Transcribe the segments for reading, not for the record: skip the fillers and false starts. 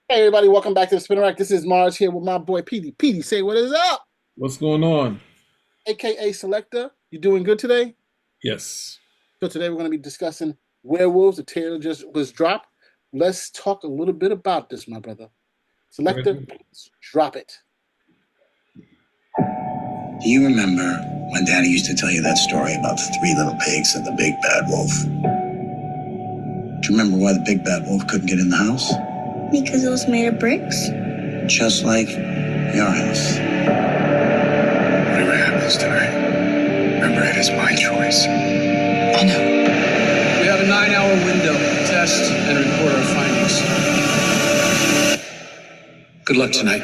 Hey everybody, welcome back to the Spinner Rack. This is Mars here with my boy Petey. Petey, say what is up? What's going on? AKA Selector. You doing good today? Yes. So today we're going to be discussing Werewolves. The trailer just was dropped. Let's talk a little bit about this, my brother. Selector, Ready? please drop it. Do you remember when Daddy used to tell you that story about the three little pigs and the big bad wolf? Do you remember why the big bad wolf couldn't get in the house? Because it was made of bricks? Just like your house. Whatever happens tonight, remember it is my choice. I know. We have a 9-hour window to test and report our findings. Good luck tonight.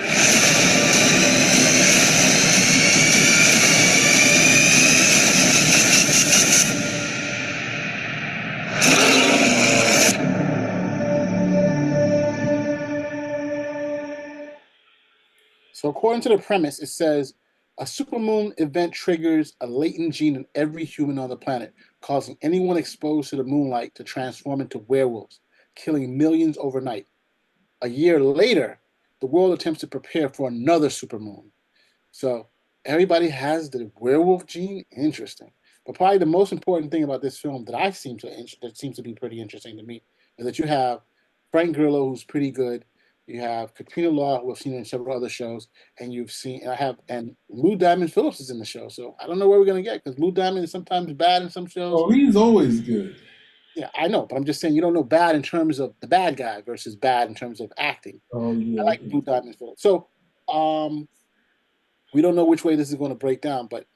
So according to the premise, it says a supermoon event triggers a latent gene in every human on the planet, causing anyone exposed to the moonlight to transform into werewolves, killing millions overnight. A year later, the world attempts to prepare for another supermoon. So everybody has the werewolf gene. Interesting. But probably the most important thing about this film that seems to be pretty interesting to me is that you have Frank Grillo, who's pretty good. You have Katrina Law, who I've seen in several other shows, and and Lou Diamond Phillips is in the show. So I don't know where we're gonna get because Lou Diamond is sometimes bad in some shows. Oh, he's always good. Yeah, I know, but I'm just saying you don't know bad in terms of the bad guy versus bad in terms of acting. Oh, I yeah. like Lou Diamond Phillips. So um, we don't know which way this is going to break down, but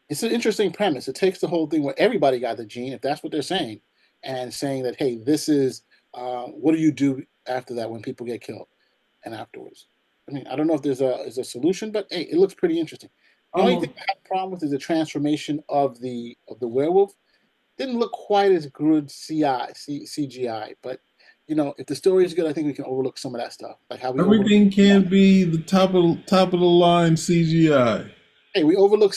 it's an interesting premise. It takes the whole thing where everybody got the gene, if that's what they're saying, and saying that, hey, this is what do you do after that when people get killed and afterwards? I mean, I don't know if is a solution, but hey, it looks pretty interesting. The I'm only a, thing I have a problem with is the transformation of the werewolf. Didn't look quite as good CGI, but if the story is good, I think we can overlook some of that stuff, like how we overlook. Everything can't be the top of the line CGI. Hey, we overlooked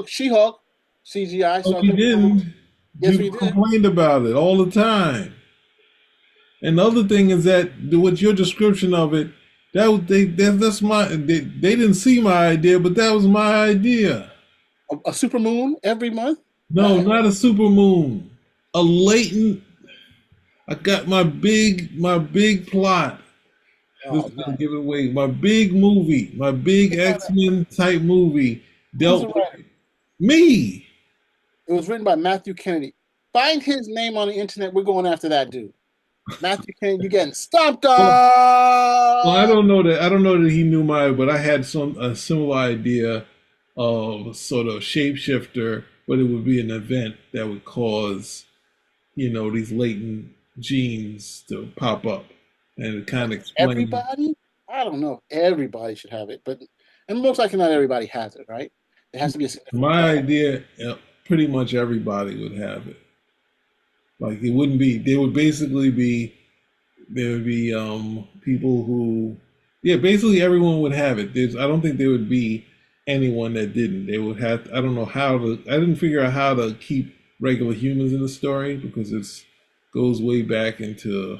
She-Hulk CGI, No, so I you think we overlooked. didn't. Yes, we People did. complained about it all the time. And the other thing is that with your description of it, that's they didn't see my idea, but that was my idea. A super moon every month. No, not a super moon. A latent. I got my big plot. This Oh is no, gonna give it away. My big movie, my big X-Men type movie who's the dealt with writer? me. It was written by Matthew Kennedy. Find his name on the internet. We're going after that dude. Matthew Kennedy, you getting stomped Well, well, I on? don't know that I don't know that he knew my, but I had a similar idea of sort of shapeshifter, but it would be an event that would cause these latent genes to pop up and kind of explain. Everybody? I don't know. Everybody should have it, but and most likely not everybody has it, right? It has to be a significant My part. idea, pretty much everybody would have it. Like it wouldn't be. They would basically be. There would be people who, yeah, basically everyone would have it. I don't think there would be anyone that didn't. They would have. I don't know how to. I didn't figure out how to keep regular humans in the story because it's goes way back into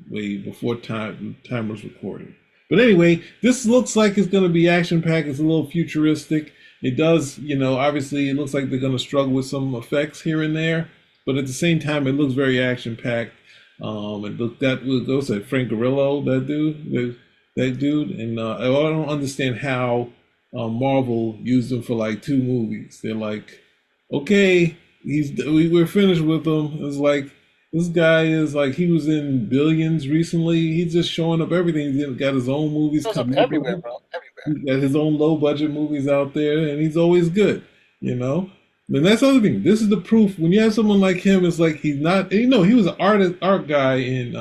way before time was recorded. But anyway, this looks like it's going to be action packed. It's a little futuristic. It does, obviously it looks like they're going to struggle with some effects here and there, but at the same time, it looks very action packed. And look, that goes at Frank Grillo, that dude, and I don't understand how Marvel used him for like two movies. They're like, okay, we're finished with him. It's like this guy is like he was in Billions recently. He's just showing up everything. He's got his own movies Shows up coming everywhere, up. bro. Everywhere. He's got his own low budget movies out there, and he's always good. You know. And that's the other thing. This is the proof. When you have someone like him, it's like he's not. He was an art guy in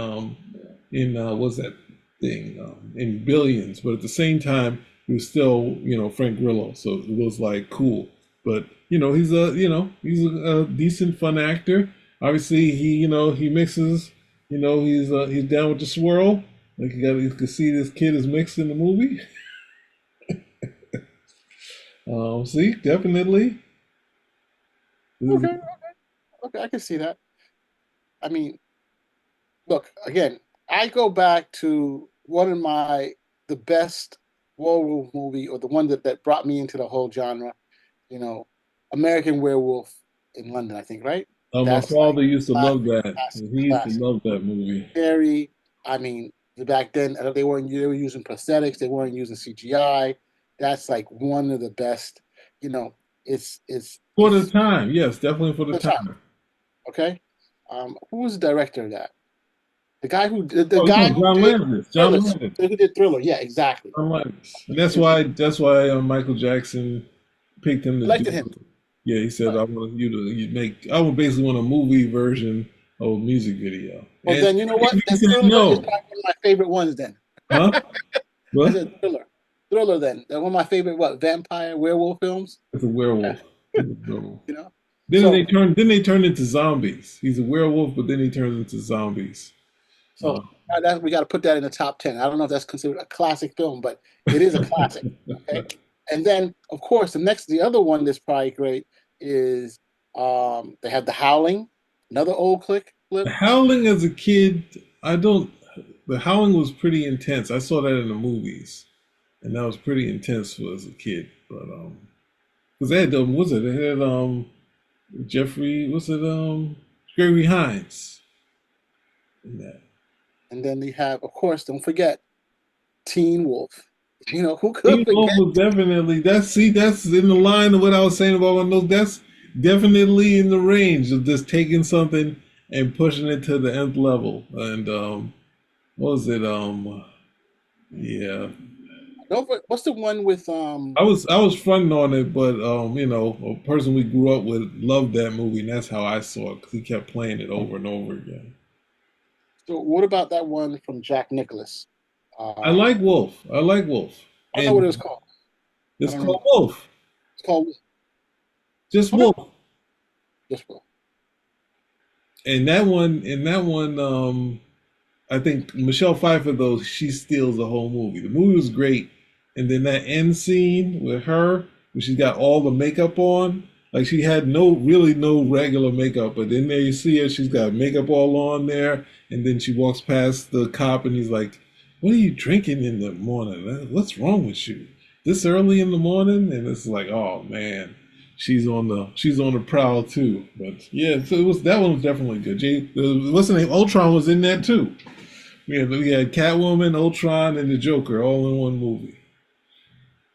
what's that thing in Billions, but at the same time, he was still Frank Grillo. So it was like cool. But he's a decent fun actor. Obviously, he mixes. He's down with the swirl. Like you can see this kid is mixed in the movie. See, definitely. Okay, okay, I can see that. I mean, look again. I go back to one of the best werewolf movie, or the one that brought me into the whole genre. You know, American Werewolf in London, I think, right? My That's like father used to love classic, that. classic, He used to classic. love that movie. Very, I mean, back then they were using prosthetics, they weren't using CGI. That's like one of the best. You know, For the it's time, yes, definitely for the the time. time. Okay, who was the director of that? The Oh, you guy know, who John did Landis. John Thriller. Landis. Who did Thriller? Yeah, exactly. John Landis. And that's why Michael Jackson picked him to Elected him. do. Yeah, he said, "I want you to you make. I would basically want a movie version of a music video." Well, And then you know what? he Then said Thriller is no. probably one of my favorite ones. Then Huh? I What? said Thriller. Thriller. Then they're one of my favorite vampire werewolf films. It's a werewolf. It's a werewolf. You know. Then they So turn. Then they turn into zombies. He's a werewolf, but then he turns into zombies. so Uh, we got to put that in the top 10. I don't know if that's considered a classic film, but it is a classic. Okay. And then of course the other one that's probably great is they have The Howling, another old The clip. Howling as a kid, I don't. The Howling was pretty intense. I saw that in the movies, and that was pretty intense for as a kid. But because they had what's it? They had Jeffrey, what's it? Gregory Hines in that. And then they have, of course, don't forget Teen Wolf. You know, who could Teen Wolf forget? was definitely that's in the line of what I was saying about one of those. That's definitely in the range of just taking something and pushing it to the nth level. And what was it? Yeah, What's the one with I was fronting on it, but a person we grew up with loved that movie, and that's how I saw it because he kept playing it over and over again. so what about that one from Jack Nicholas? I like Wolf. I like Wolf, I don't know what it was and called. I it's don't called remember. Wolf. It's called Just okay. Wolf. Yes, Wolf. In that one, I think Michelle Pfeiffer though she steals the whole movie. The movie was great, and then that end scene with her, where she's got all the makeup on, like she had no regular makeup, but then there you see her, she's got makeup all on there, and then she walks past the cop, and he's like, "What are you drinking in the morning? What's wrong with you? This early in the morning?" And it's like, oh man. She's on the prowl too, but yeah, so that one was definitely good. What's the name? Ultron was in that too. We had Catwoman, Ultron, and the Joker all in one movie.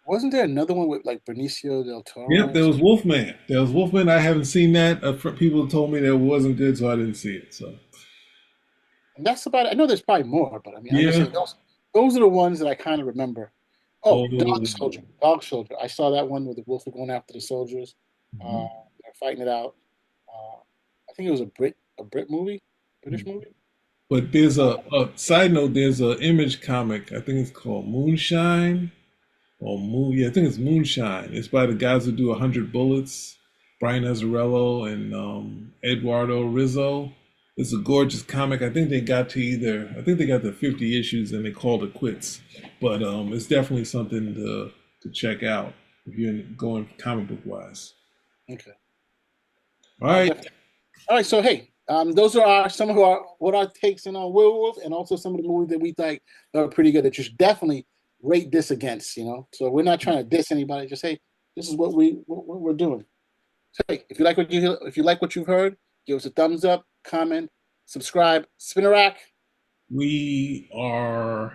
Wasn't there another one with like Benicio del Yep, Toro? there was Wolfman. There was Wolfman. I haven't seen that. People told me that it wasn't good, so I didn't see it. So And that's about it. I know there's probably more, but I mean, I'm just yeah, saying those are the ones that I kind of remember. Oh, Dog oh, Soldier. Dog Soldier. I saw that one where the wolf was going after the soldiers. mhm. They're fighting it out. Uh, I think it was a Brit movie, British movie. But there's a side note. There's an Image comic. I think it's called Moonshine. Or Moon, yeah, I think it's Moonshine. It's by the guys who do 100 Bullets, Brian Azzarello and Eduardo Rizzo. It's a gorgeous comic. I think they got the 50 issues and they called it quits. But it's definitely something to check out if you're going comic book wise. Okay. All right, Definitely. All right. So hey, those are some of our takes in on Werewolf, and also some of the movies that we think are pretty good that you should definitely rate this against. You know, so we're not trying to diss anybody. Just hey, this is what we're doing. So hey, if you like what you've heard, give us a thumbs up, comment, subscribe, spin a rack. we are